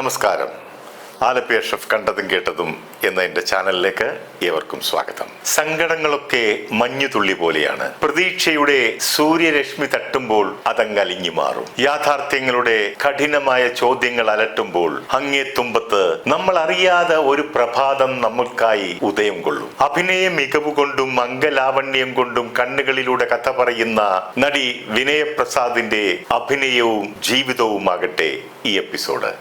നമസ്കാരം. ആലപ്പി ഷെഫ് കണ്ടതും കേട്ടതും എന്ന എൻ്റെ ചാനലിലേക്ക് ഏവർക്കും സ്വാഗതം. സങ്കടങ്ങളൊക്കെ മഞ്ഞുതുള്ളി പോലെയാണ്. പ്രതീക്ഷയുടെ സൂര്യരശ്മി തട്ടുമ്പോൾ അതങ്ങലിഞ്ഞു മാറും. യാഥാർത്ഥ്യങ്ങളുടെ കഠിനമായ ചോദ്യങ്ങൾ അലട്ടുമ്പോൾ അങ്ങേത്തുമ്പത്ത് നമ്മൾ അറിയാതെ ഒരു പ്രഭാതം നമ്മൾക്കായി ഉദയം കൊള്ളും. അഭിനയ മികവ് കൊണ്ടും അംഗലാവണ്യം കൊണ്ടും കണ്ണുകളിലൂടെ കഥ പറയുന്ന നടി വിനയപ്രസാദിന്റെ അഭിനയവും ജീവിതവുമാകട്ടെ ഈ എപ്പിസോഡ്.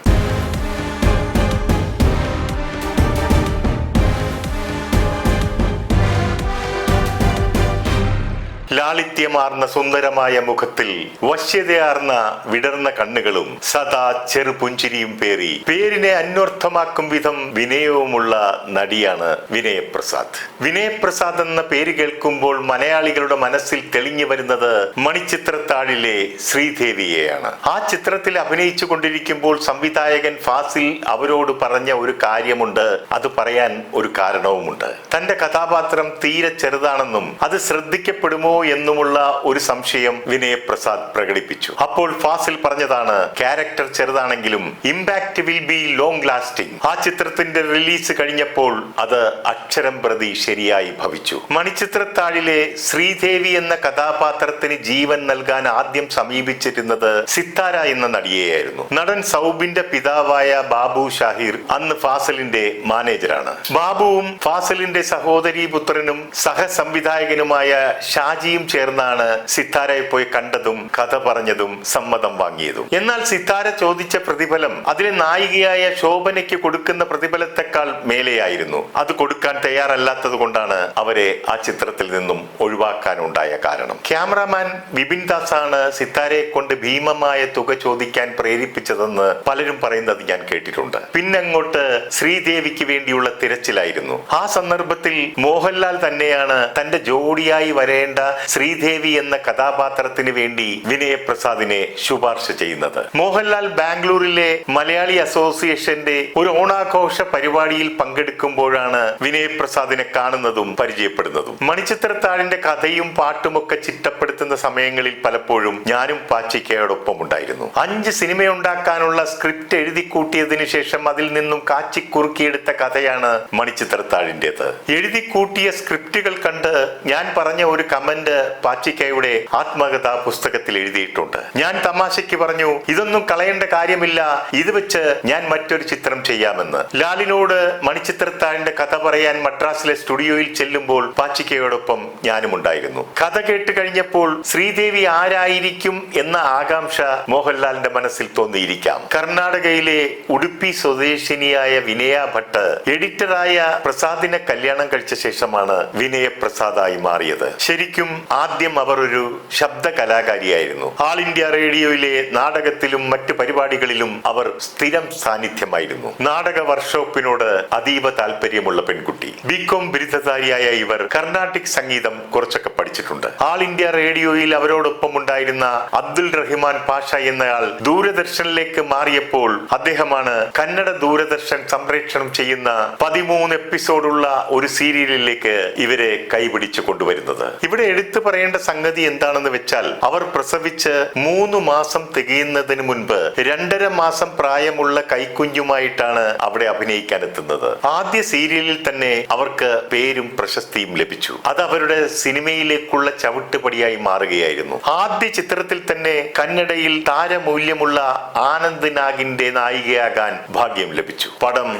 ലാളിത്യമാർന്ന സുന്ദരമായ മുഖത്തിൽ വശ്യതയാർന്ന വിടർന്ന കണ്ണുകളും സദാ ചെറുപുഞ്ചിരിയും പേറി പേരിനെ അന്വർത്ഥമാക്കും വിധം വിനയവുമുള്ള നടിയാണ് വിനയപ്രസാദ്. വിനയപ്രസാദ് എന്ന പേര് കേൾക്കുമ്പോൾ മലയാളികളുടെ മനസ്സിൽ തെളിഞ്ഞു വരുന്നത് മണിച്ചിത്രത്താഴിലെ ശ്രീദേവിയെയാണ്. ആ ചിത്രത്തിൽ അഭിനയിച്ചു കൊണ്ടിരിക്കുമ്പോൾ സംവിധായകൻ ഫാസിൽ അവരോട് പറഞ്ഞ ഒരു കാര്യമുണ്ട്. അത് പറയാൻ ഒരു കാരണവുമുണ്ട്. തന്റെ കഥാപാത്രം തീരെ ചെറുതാണെന്നും അത് ശ്രദ്ധിക്കപ്പെടുമോ എന്നുമുള്ള ഒരു സംശയം വിനയപ്രസാദ് പ്രകടിപ്പിച്ചു. അപ്പോൾ ഫാസിൽ പറഞ്ഞതാണ്, ക്യാരക്ടർ ചെറുതാണെങ്കിലും impact will be long lasting. ആ ചിത്രത്തിന്റെ റിലീസ് കഴിഞ്ഞപ്പോൾ അത് അക്ഷരം പ്രതി ശരിയായി ഭവിച്ചു. മണിച്ചിത്രത്താഴിലെ ശ്രീദേവി എന്ന കഥാപാത്രത്തിന് ജീവൻ നൽകാൻ ആദ്യം സമീപിച്ചിരുന്നത് സിത്താര എന്ന നടിയെയായിരുന്നു. നടൻ സൗബിന്റെ പിതാവായ ബാബു ഷാഹിർ അന്ന് ഫാസിലിന്റെ മാനേജറാണ്. ബാബുവും ഫാസിലിന്റെ സഹോദരീ പുത്രനും സഹസംവിധായകനുമായ ഷാജിയും ചേർന്നാണ് സിത്താരയെ പോയി കണ്ടതും കഥ പറഞ്ഞതും സമ്മതം വാങ്ങിയതും. എന്നാൽ സിത്താര ചോദിച്ച പ്രതിഫലം അതിലെ നായികയായ ശോഭനയ്ക്ക് കൊടുക്കുന്ന പ്രതിഫലത്തെക്കാൾ മേലെയായിരുന്നു. അത് കൊടുക്കാൻ തയ്യാറല്ലാത്തത് കൊണ്ടാണ് അവരെ ആ ചിത്രത്തിൽ നിന്നും ഒഴിവാക്കാനുണ്ടായ കാരണം. ക്യാമറാമാൻ വിപിൻ ദാസ് ആണ് സിത്താരയെ കൊണ്ട് ഭീമമായ തുക ചോദിക്കാൻ പ്രേരിപ്പിച്ചതെന്ന് പലരും പറയുന്നത് ഞാൻ കേട്ടിട്ടുണ്ട്. പിന്നങ്ങോട്ട് ശ്രീദേവിക്ക് വേണ്ടിയുള്ള തിരച്ചിലായിരുന്നു. ആ സന്ദർഭത്തിൽ മോഹൻലാൽ തന്നെയാണ് തന്റെ ജോഡിയായി വരേണ്ട ശ്രീദേവി എന്ന കഥാപാത്രത്തിന് വേണ്ടി വിനയപ്രസാദിനെ ശുപാർശ ചെയ്യുന്നത്. മോഹൻലാൽ ബാംഗ്ലൂരിലെ മലയാളി അസോസിയേഷന്റെ ഒരു ഓണാഘോഷ പരിപാടിയിൽ പങ്കെടുക്കുമ്പോഴാണ് വിനയപ്രസാദിനെ കാണുന്നതും പരിചയപ്പെടുന്നതും. മണിച്ചിത്രത്താഴിന്റെ കഥയും പാട്ടുമൊക്കെ ചിട്ടപ്പെടുത്തുന്ന സമയങ്ങളിൽ പലപ്പോഴും ഞാനും പാച്ചിക്കയോടൊപ്പം ഉണ്ടായിരുന്നു. 5 സിനിമയുണ്ടാക്കാനുള്ള സ്ക്രിപ്റ്റ് എഴുതി കൂട്ടിയതിനു ശേഷം അതിൽ നിന്നും കാച്ചിക്കുറുക്കിയെടുത്ത കഥയാണ് മണിച്ചിത്രത്താഴിന്റേത്. എഴുതി കൂട്ടിയ സ്ക്രിപ്റ്റുകൾ കണ്ട് ഞാൻ പറഞ്ഞ ഒരു കമന്റ് പാച്ചിക്കയുടെ ആത്മകഥാ പുസ്തകത്തിൽ എഴുതിയിട്ടുണ്ട്. ഞാൻ തമാശയ്ക്ക് പറഞ്ഞു, ഇതൊന്നും കളയേണ്ട കാര്യമില്ല, ഇത് വെച്ച് ഞാൻ മറ്റൊരു ചിത്രം ചെയ്യാമെന്ന്. ലാലിനോട് മണിച്ചിത്രത്താഴിന്റെ കഥ പറയാൻ മദ്രാസിലെ സ്റ്റുഡിയോയിൽ ചെല്ലുമ്പോൾ പാച്ചിക്കയോടൊപ്പം ഞാനും ഉണ്ടായിരുന്നു. കഥ കേട്ട് കഴിഞ്ഞപ്പോൾ ശ്രീദേവി ആരായിരിക്കും എന്ന ആകാംക്ഷ മോഹൻലാലിന്റെ മനസ്സിൽ തോന്നിയിരിക്കാം. കർണാടകയിലെ ഉടുപ്പി സ്വദേശിനിയായ വിനയ ഭട്ട് എഡിറ്ററായ പ്രസാദിനെ കല്യാണം കഴിച്ച ശേഷമാണ് വിനയപ്രസാദായി മാറിയത്. ശരിക്കും ആദ്യം അവർ ഒരു ശബ്ദ കലാകാരിയായിരുന്നു. ആൾ ഇന്ത്യ റേഡിയോയിലെ നാടകത്തിലും മറ്റു പരിപാടികളിലും അവർ സ്ഥിരം സാന്നിധ്യമായിരുന്നു. നാടക വർക്ക്ഷോപ്പിനോട് അതീവ താല്പര്യമുള്ള പെൺകുട്ടി. ബികോം ബിരുദധാരിയായ ഇവർ കർണാട്ടിക് സംഗീതം കുറച്ചൊക്കെ പഠിച്ചിട്ടുണ്ട്. ആൾ ഇന്ത്യ റേഡിയോയിൽ അവരോടൊപ്പം ഉണ്ടായിരുന്ന അബ്ദുൽ റഹിമാൻ പാഷ എന്നയാൾ ദൂരദർശനിലേക്ക് മാറിയപ്പോൾ അദ്ദേഹമാണ് കന്നഡ ദൂരദർശൻ സംപ്രേഷണം ചെയ്യുന്ന 13 എപ്പിസോഡുള്ള ഒരു സീരിയലിലേക്ക് ഇവരെ കൈപിടിച്ചു കൊണ്ടുവരുന്നത്. ഇവിടെ എടുത്തു പറയേണ്ട സംഗതി എന്താണെന്ന് വെച്ചാൽ, അവർ പ്രസവിച്ച് 3 മാസം തികയുന്നതിന് മുൻപ് 2.5 മാസം പ്രായമുള്ള കൈക്കുഞ്ഞുമായിട്ടാണ് അവിടെ അഭിനയിക്കാൻ എത്തുന്നത്. ആദ്യ സീരിയലിൽ തന്നെ അവർക്ക് പേരും പ്രശസ്തിയും ലഭിച്ചു. അത് അവരുടെ സിനിമയിലേക്കുള്ള ചവിട്ടുപടിയായി മാറുകയായിരുന്നു. ആദ്യ ചിത്രത്തിൽ തന്നെ കന്നഡയിൽ താരമൂല്യമുള്ള ആനന്ദ് നാഗിന്റെ നായികയാകാൻ ഭാഗ്യം ലഭിച്ചു. പടം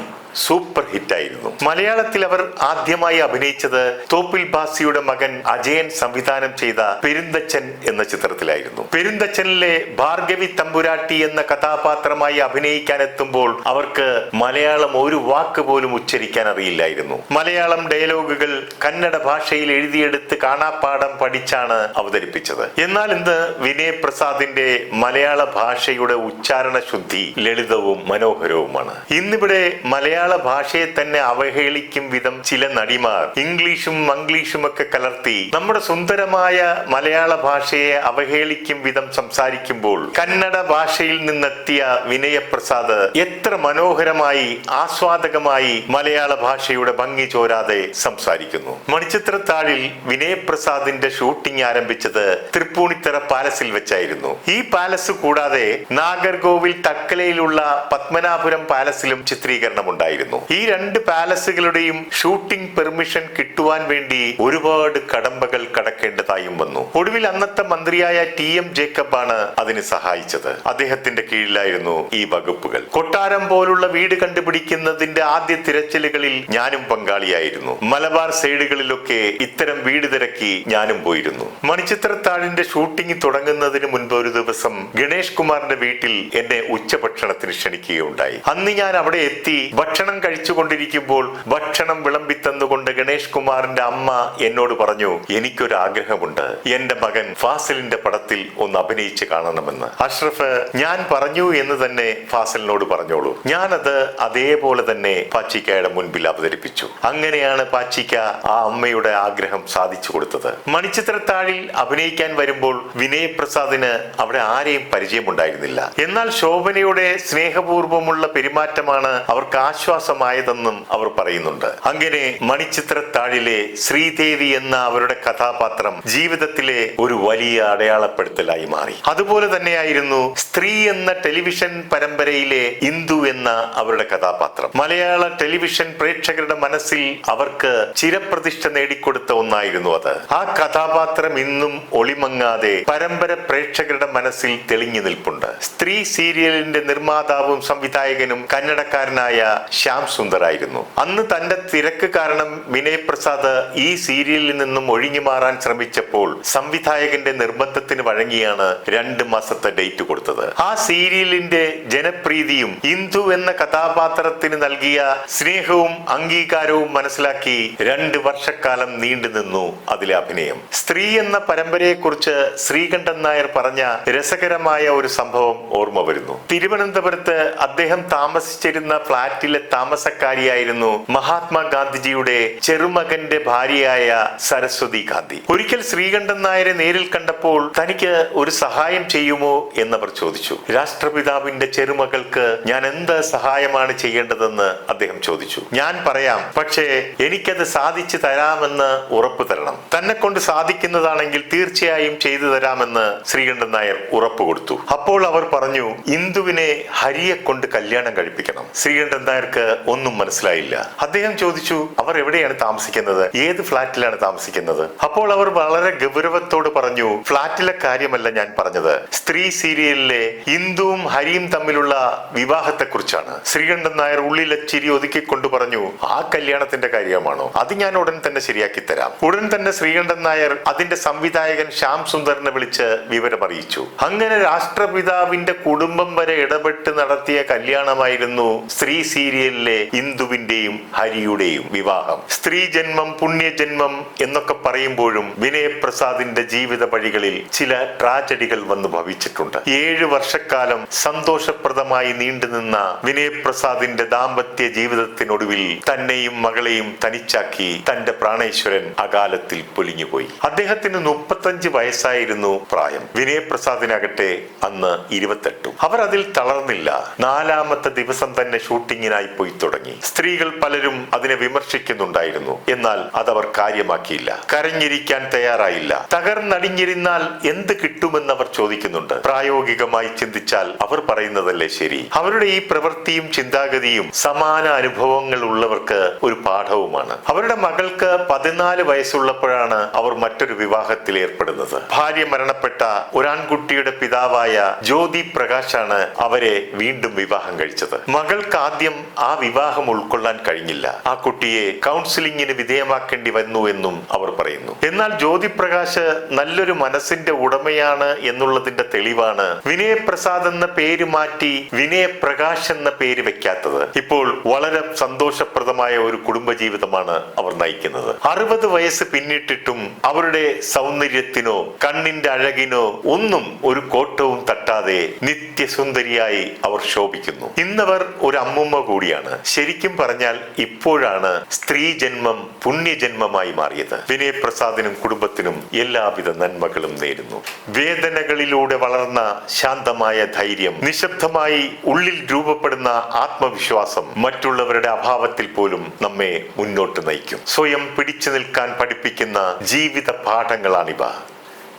സൂപ്പർ ഹിറ്റായിരുന്നു. മലയാളത്തിൽ അവർ ആദ്യമായി അഭിനയിച്ചത് തോപ്പിൽ ബാസിയുടെ മകൻ അജയൻ സംവിധാനം ചെയ്ത പെരുന്തച്ചൻ എന്ന ചിത്രത്തിലായിരുന്നു. പെരുന്തച്ചനിലെ ഭാർഗവി തമ്പുരാട്ടി എന്ന കഥാപാത്രമായി അഭിനയിക്കാൻ എത്തുമ്പോൾ അവർക്ക് മലയാളം ഒരു വാക്ക് പോലും ഉച്ചരിക്കാൻ അറിയില്ലായിരുന്നു. മലയാളം ഡയലോഗുകൾ കന്നഡ ഭാഷയിൽ എഴുതിയെടുത്ത് കാണാപ്പാഠം പഠിച്ചാണ് അവതരിപ്പിച്ചത്. എന്നാൽ ഇന്ന് വിനയപ്രസാദിന്റെ മലയാള ഭാഷയുടെ ഉച്ചാരണ ശുദ്ധി ലളിതവും മനോഹരവുമാണ്. ഇന്നിവിടെ മലയാള മലയാള ഭാഷയെ തന്നെ അവഹേളിക്കും വിധം ചില നടിമാർ ഇംഗ്ലീഷും മംഗ്ലീഷും ഒക്കെ കലർത്തി നമ്മുടെ സുന്ദരമായ മലയാള ഭാഷയെ അവഹേളിക്കും വിധം സംസാരിക്കുമ്പോൾ കന്നഡ ഭാഷയിൽ നിന്നെത്തിയ വിനയപ്രസാദ് എത്ര മനോഹരമായി ആസ്വാദകമായി മലയാള ഭാഷയുടെ ഭംഗി ചോരാതെ സംസാരിക്കുന്നു. മണിച്ചിത്രത്താഴിൽ വിനയപ്രസാദിന്റെ ഷൂട്ടിംഗ് ആരംഭിച്ചത് തൃപ്പൂണിത്തറ പാലസിൽ വെച്ചായിരുന്നു. ഈ പാലസ് കൂടാതെ നാഗർകോവിൽ തക്കലയിലുള്ള പത്മനാഭപുരം പാലസിലും ചിത്രീകരണം ഉണ്ടായിരുന്നു. ഈ രണ്ട് പാലസുകളുടെയും ഷൂട്ടിംഗ് പെർമിഷൻ കിട്ടുവാൻ വേണ്ടി ഒരുപാട് കടമ്പകൾ കടക്കേണ്ടതായും വന്നു. ഒടുവിൽ അന്നത്തെ മന്ത്രിയായ TM ജേക്കബാണ് അതിന് സഹായിച്ചത്. അദ്ദേഹത്തിന്റെ കീഴിലായിരുന്നു ഈ വകുപ്പുകൾ. കൊട്ടാരം പോലുള്ള വീട് കണ്ടുപിടിക്കുന്നതിന്റെ ആദ്യ തിരച്ചിലുകളിൽ ഞാനും പങ്കാളിയായിരുന്നു. മലബാർ സൈഡുകളിലൊക്കെ ഇത്തരം വീട് തിരക്കി ഞാനും പോയിരുന്നു. മണിച്ചിത്രത്താഴിന്റെ ഷൂട്ടിംഗ് തുടങ്ങുന്നതിന് മുൻപ് ഒരു ദിവസം ഗണേഷ് കുമാറിന്റെ വീട്ടിൽ എന്നെ ഉച്ചഭക്ഷണത്തിന് ക്ഷണിക്കുകയുണ്ടായി. അന്ന് ഞാൻ അവിടെ എത്തി ഭക്ഷണം കഴിച്ചുകൊണ്ടിരിക്കുമ്പോൾ ഭക്ഷണം വിളമ്പി തന്നുകൊണ്ട് ഗണേഷ് കുമാറിന്റെ അമ്മ എന്നോട് പറഞ്ഞു, എനിക്കൊരു ആഗ്രഹമുണ്ട്, എന്റെ മകൻ ഫാസിലിന്റെ പടത്തിൽ ഒന്ന് അഭിനയിച്ച് കാണണമെന്ന്. അഷ്റഫ്, ഞാൻ പറഞ്ഞു എന്ന് തന്നെ ഫാസിലിനോട് പറഞ്ഞോളൂ. ഞാനത് അതേപോലെ തന്നെ പാച്ചിക്കയുടെ മുൻപിൽ അവതരിപ്പിച്ചു. അങ്ങനെയാണ് പാച്ചിക്ക ആ അമ്മയുടെ ആഗ്രഹം സാധിച്ചു കൊടുത്തത്. മണിച്ചിത്രത്താഴിൽ അഭിനയിക്കാൻ വരുമ്പോൾ വിനയപ്രസാദിന് അവിടെ ആരെയും പരിചയമുണ്ടായിരുന്നില്ല. എന്നാൽ ശോഭനയുടെ സ്നേഹപൂർവ്വമുള്ള പെരുമാറ്റമാണ് അവർക്ക് ആശ്വാസമായതെന്നും അവർ പറയുന്നുണ്ട്. അങ്ങനെ മണിച്ചിത്രത്താഴിലെ ശ്രീദേവി എന്ന അവരുടെ കഥാപാത്രം ജീവിതത്തിലെ ഒരു വലിയ അടയാളപ്പെടുത്തലായി മാറി. അതുപോലെ തന്നെയായിരുന്നു സ്ത്രീ എന്ന ടെലിവിഷൻ പരമ്പരയിലെ ഇന്ദു എന്ന അവരുടെ കഥാപാത്രം. മലയാള ടെലിവിഷൻ പ്രേക്ഷകരുടെ മനസ്സിൽ അവർക്ക് ചിരപ്രതിഷ്ഠ നേടിക്കൊടുത്ത ഒന്നായിരുന്നു അത്. ആ കഥാപാത്രം ഇന്നും ഒളിമങ്ങാതെ പരമ്പര പ്രേക്ഷകരുടെ മനസ്സിൽ തെളിഞ്ഞു നിൽപ്പുണ്ട്. സ്ത്രീ സീരിയലിന്റെ നിർമ്മാതാവും സംവിധായകനും കന്നഡക്കാരനായ ശ്യാം സുന്ദർ ആയിരുന്നു. അന്ന് തന്റെ തിരക്ക് കാരണം വിനയപ്രസാദ് ഈ സീരിയലിൽ നിന്നും ഒഴിഞ്ഞു മാറാൻ ശ്രമിച്ചപ്പോൾ സംവിധായകന്റെ നിർബന്ധത്തിന് വഴങ്ങിയാണ് 2 മാസത്തെ ഡേറ്റ് കൊടുത്തത്. ആ സീരിയലിന്റെ ജനപ്രീതിയും ഇന്ദു എന്ന കഥാപാത്രത്തിന് നൽകിയ സ്നേഹവും അംഗീകാരവും മനസ്സിലാക്കി 2 വർഷക്കാലം നീണ്ടു നിന്നു അതിലെ അഭിനയം. സ്ത്രീ എന്ന പരമ്പരയെ കുറിച്ച് ശ്രീകണ്ഠൻ നായർ പറഞ്ഞ രസകരമായ ഒരു സംഭവം ഓർമ്മ വരുന്നു. തിരുവനന്തപുരത്ത് അദ്ദേഹം താമസിച്ചിരുന്ന ഫ്ളാറ്റിലെ താമസക്കാരിയായിരുന്നു മഹാത്മാഗാന്ധിജിയുടെ ചെറുമകന്റെ ഭാര്യയായ സരസ്വതി ഗാന്ധി. ഒരിക്കൽ ശ്രീകണ്ഠൻ നായരെ നേരിൽ കണ്ടപ്പോൾ തനിക്ക് ഒരു സഹായം ചെയ്യുമോ എന്നവർ ചോദിച്ചു. രാഷ്ട്രപിതാവിന്റെ ചെറുമകൾക്ക് ഞാൻ എന്ത് സഹായമാണ് ചെയ്യേണ്ടതെന്ന് അദ്ദേഹം ചോദിച്ചു. ഞാൻ പറയാം, പക്ഷേ എനിക്കത് സാധിച്ചു തരാമെന്ന് ഉറപ്പു തരണം. തന്നെ കൊണ്ട് സാധിക്കുന്നതാണെങ്കിൽ തീർച്ചയായും ചെയ്തു തരാമെന്ന് ശ്രീകണ്ഠൻ നായർ ഉറപ്പ് കൊടുത്തു. അപ്പോൾ അവർ പറഞ്ഞു, ഇന്ദുവിനെ ഹരിയെ കൊണ്ട് കല്യാണം കഴിപ്പിക്കണം. ശ്രീകണ്ഠൻ നായർക്ക് ഒന്നും മനസ്സിലായില്ല. അദ്ദേഹം ചോദിച്ചു, അവർ എവിടെയാണ് താമസിക്കുന്നത്, ഏത് ഫ്ളാറ്റിലാണ് താമസിക്കുന്നത്? അപ്പോൾ അവർ വളരെ ഗൗരവത്തോട് പറഞ്ഞു, ഫ്ളാറ്റിലെ കാര്യമല്ല ഞാൻ പറഞ്ഞത്, സ്ത്രീ സീരിയലിലെ ഇന്ദുവും ഹരിയും തമ്മിലുള്ള വിവാഹത്തെ കുറിച്ചാണ്. ശ്രീകണ്ഠൻ നായർ ഉള്ളിലെ ചിരി ഒതുക്കിക്കൊണ്ട് പറഞ്ഞു, ആ കല്യാണത്തിന്റെ കാര്യമാണോ? അത് ഞാൻ ഉടൻ തന്നെ ശരിയാക്കി തരാം. ഉടൻ തന്നെ ശ്രീകണ്ഠൻ നായർ അതിന്റെ സംവിധായകൻ ശ്യാം സുന്ദറിനെ വിളിച്ച് വിവരം അറിയിച്ചു. അങ്ങനെ രാഷ്ട്രപിതാവിന്റെ കുടുംബം വരെ ഇടപെട്ട് നടത്തിയ കല്യാണമായിരുന്നു സ്ത്രീ സീരിയലിലെ ഇന്ദുവിന്റെയും ഹരിയുടെയും വിവാഹം. സ്ത്രീ ജന്മം പുണ്യജന്മം എന്നൊക്കെ പറയുമ്പോഴും വിനയപ്രസാദിന്റെ ജീവിത വഴികളിൽ ചില ട്രാജഡികൾ വന്നു ഭവിച്ചിട്ടുണ്ട്. 7 വർഷക്കാലം സന്തോഷപ്രദമായി നീണ്ടുനിന്ന വിനയപ്രസാദിന്റെ ദാമ്പത്യ ജീവിതത്തിനൊടുവിൽ തന്നെയും മകളെയും തനിച്ചാക്കി തന്റെ പ്രാണേശ്വരൻ അകാലത്തിൽ പൊലിഞ്ഞുപോയി. അദ്ദേഹത്തിന് 35 വയസ്സായിരുന്നു പ്രായം. വിനയപ്രസാദിനാകട്ടെ അന്ന് 28. അവർ അതിൽ തളർന്നില്ല. 4ാമത്തെ ദിവസം തന്നെ ഷൂട്ടിങ്ങിനായി പോയി തുടങ്ങി. സ്ത്രീകൾ പലരും അതിനെ വിമർശിക്കുന്നുണ്ടായിരുന്നു. എന്നാൽ അതവർ കാര്യമാക്കിയില്ല. കരഞ്ഞിരിക്കാൻ തയ്യാറായില്ല. തകർന്നടിഞ്ഞിരുന്നാൽ എന്ത് കിട്ടുമെന്ന് അവർ ചോദിക്കുന്നുണ്ട്. പ്രായോഗികമായി ചിന്തിച്ചാൽ അവർ പറയുന്നതല്ലേ ശരി. അവരുടെ ഈ പ്രവൃത്തിയും ചിന്താഗതിയും സമാന അനുഭവങ്ങൾ ഉള്ളവർക്ക് ഒരു പാഠവുമാണ്. അവരുടെ മകൾക്ക് 14 വയസ്സുള്ളപ്പോഴാണ് അവർ മറ്റൊരു വിവാഹത്തിൽ ഏർപ്പെടുന്നത്. ഭാര്യ മരണപ്പെട്ട ഒരാൺകുട്ടിയുടെ പിതാവായ ജ്യോതി പ്രകാശാണ് അവരെ വീണ്ടും വിവാഹം കഴിച്ചത്. മകൾക്ക് ആദ്യം ആ വിവാഹം ഉൾക്കൊള്ളാൻ കഴിഞ്ഞില്ല. ആ കുട്ടിയെ കൗൺസിലിംഗിന് വിധേയമാക്കേണ്ടി വന്നു എന്നും അവർ പറയുന്നു. എന്നാൽ ജ്യോതി പ്രകാശ് നല്ലൊരു മനസ്സിന്റെ ഉടമയാണ് എന്നുള്ളതിന്റെ തെളിവാണ് വിനയപ്രസാദ് എന്ന പേര് മാറ്റി വിനയപ്രകാശ് എന്ന പേര് വെക്കാത്തത്. ഇപ്പോൾ വളരെ സന്തോഷപ്രദമായ ഒരു കുടുംബജീവിതമാണ് അവർ നയിക്കുന്നത്. 60 വയസ്സ് പിന്നിട്ടിട്ടും അവരുടെ സൗന്ദര്യത്തിനോ കണ്ണിന്റെ അഴകിനോ ഒന്നും ഒരു കോട്ടവും തട്ടാതെ നിത്യസുന്ദരിയായി അവർ ശോഭിക്കുന്നു. ഇന്നവർ ഒരു അമ്മുമ്മ കൂടിയാണ്. കൂടിയാണ്. ശരിക്കും പറഞ്ഞാൽ ഇപ്പോഴാണ് സ്ത്രീ ജന്മം പുണ്യജന്മമായി മാറിയത്. വിനയ് പ്രസാദിനും കുടുംബത്തിനും എല്ലാവിധ നന്മകളും നേരുന്നു. വേദനകളിലൂടെ വളർന്ന ശാന്തമായ ധൈര്യം, നിശബ്ദമായി ഉള്ളിൽ രൂപപ്പെടുന്ന ആത്മവിശ്വാസം മറ്റുള്ളവരുടെ അഭാവത്തിൽ പോലും നമ്മെ മുന്നോട്ട് നയിക്കും. സ്വയം പിടിച്ചു നിൽക്കാൻ പഠിപ്പിക്കുന്ന ജീവിത പാഠങ്ങളാണിവ.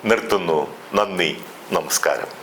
നിർത്തുന്നു. നന്ദി, നമസ്കാരം.